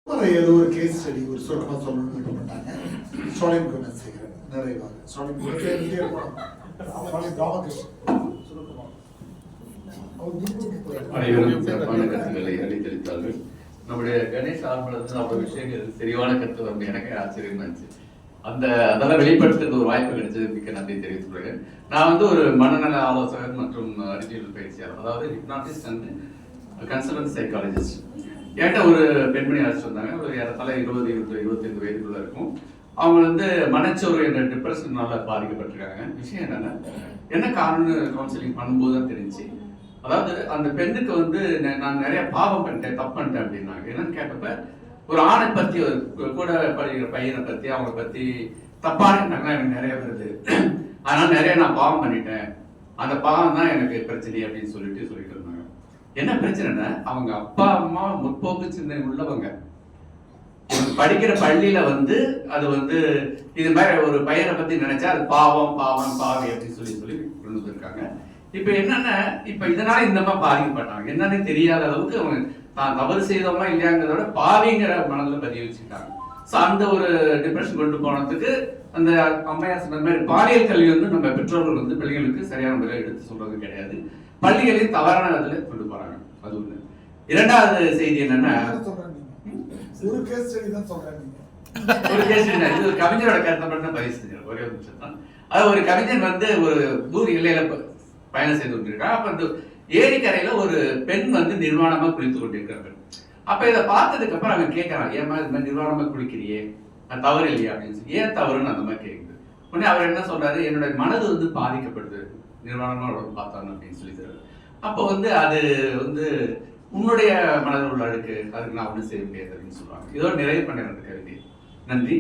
ஏதோ ஒரு case study ஒரு சுருக்கமாக சொல்லணும்னு விருப்பப்பட்டாங்க. ஸ்டாலின் குணசேகரன் நிறைவாக ஸ்டாலின் அனைவரும் சிறப்பான கருத்துக்களை அளித்தளித்தார்கள். நம்முடைய கணேஷ் ஆர்வலர் அவ்வளவு விஷயங்கள் தெளிவான கருத்து வந்து எனக்கு ஆச்சரியமா இருந்துச்சு. அதெல்லாம் வெளிப்படுத்துறது ஒரு வாய்ப்பு கிடைச்சது, மிக்க நன்றி தெரிவித்துக் கொள்கிறேன். நான் வந்து ஒரு மனநல ஆலோசகர் மற்றும் அறிவியல் பயிற்சியாளர், அதாவது ஹிப்னாட்டிஸ்ட் அண்ட் கன்சல்டன்ட் சைக்காலஜிஸ்ட். என்கிட்ட ஒரு பெண்மணி அழைச்சிட்டு வந்தாங்க. ஒரு ஏறத்தாழ 20-25 வயதுக்குள்ள இருக்கும். அவங்க வந்து மனச்சோர்வு என்ற டிப்ரெஷனால பாதிக்கப்பட்டிருக்காங்க. விஷயம் என்னன்னா, என்ன காரணம்னு கவுன்சிலிங் பண்ணும்போது தான் தெரிஞ்சு, அதாவது அந்த பெண்ணுக்கு வந்து நான் நிறைய பாவம் பண்ணிட்டேன், தப்பு பண்ணிட்டேன் அப்படின்னாங்க. என்னன்னு கேட்டப்ப, ஒரு ஆணை பத்தி, ஒரு கூட படிக்கிற பையனை பத்தி, அவங்களை பத்தி தப்பான எனக்கு நிறைய வருது, அதனால நிறைய நான் பாவம் பண்ணிட்டேன், அந்த பாவம் தான் எனக்கு பிரச்சனை அப்படின்னு சொல்லிட்டு இருந்தாங்க. என்ன பிரச்சனைன்னா, அவங்க அப்பா அம்மா முற்போக்கு சிந்தனை உள்ளவங்க. படிக்கிற பள்ளியில வந்து அது வந்து இது மாதிரி ஒரு பையனை பத்தி நினைச்சா அது பாவம் பாவம் பாவி அப்படின்னு சொல்லி கொண்டு வந்திருக்காங்க. இப்ப என்னன்னா, இப்ப இதனால இந்த மாதிரி பாதிக்கப்பட்டாங்க. என்னன்னு தெரியாத அளவுக்கு அவங்க தான் தவறு செய்தோமா இல்லையாங்கிறத விட பாவிங்கிற மனதில் பதிய வச்சுக்கிட்டாங்க. ஸோ அந்த ஒரு டிப்ரெஷன் கொண்டு போனதுக்கு அந்த அம்மையார் சொன்ன மாதிரி பாலியல் கல்வி வந்து நம்ம பெற்றோர்கள் வந்து பிள்ளைகளுக்கு சரியான முறையில் எடுத்து சொல்றது கிடையாது. பள்ளிகளையும் தவறான விதத்துல கொண்டு போறாங்க. அது ஒண்ணு. இரண்டாவது செய்தி என்னன்னா, ஒரு கேஸ் ஸ்டடி தான் சொல்றாங்க. ஒரு கேஸ் ஸ்டடி இது ஒரு கவிஞரோட கருத்தை மட்டும் பதிவு செஞ்சிருக்கேன். ஒரே ஒரு நிமிஷம் தான். அது ஒரு கவிஞன் வந்து ஒரு ஊர் எல்லையில பயணம் செய்து கொண்டிருக்காங்க. அப்ப அந்த ஏரிக்கரையில ஒரு பெண் வந்து நிர்வாணமா குளித்து கொண்டிருக்கிறார்கள். அப்ப இதை பார்த்ததுக்கு அப்புறம் அவன் கேட்கறான், ஏமா இது மாதிரி நிர்வாணமா குளிக்கிறியே, அது தவறு இல்லையா அப்படின்னு சொல்லி. ஏன் தவறுன்னு அந்த மாதிரி கேட்குது. உடனே அவர் என்ன சொல்றாரு, என்னுடைய மனது வந்து பாதிக்கப்படுது நிர்வாணமா பார்த்தாங்க அப்படின்னு சொல்லிடுறாரு. அப்போ வந்து அது வந்து உன்னுடைய மனதில் உள்ள அழுக்கு, அதுக்கு நான் ஒன்றும் செய்ய முடியாது அப்படின்னு சொல்லுவாங்க. இதோட நிறைவு பண்ண கவிதை. நன்றி.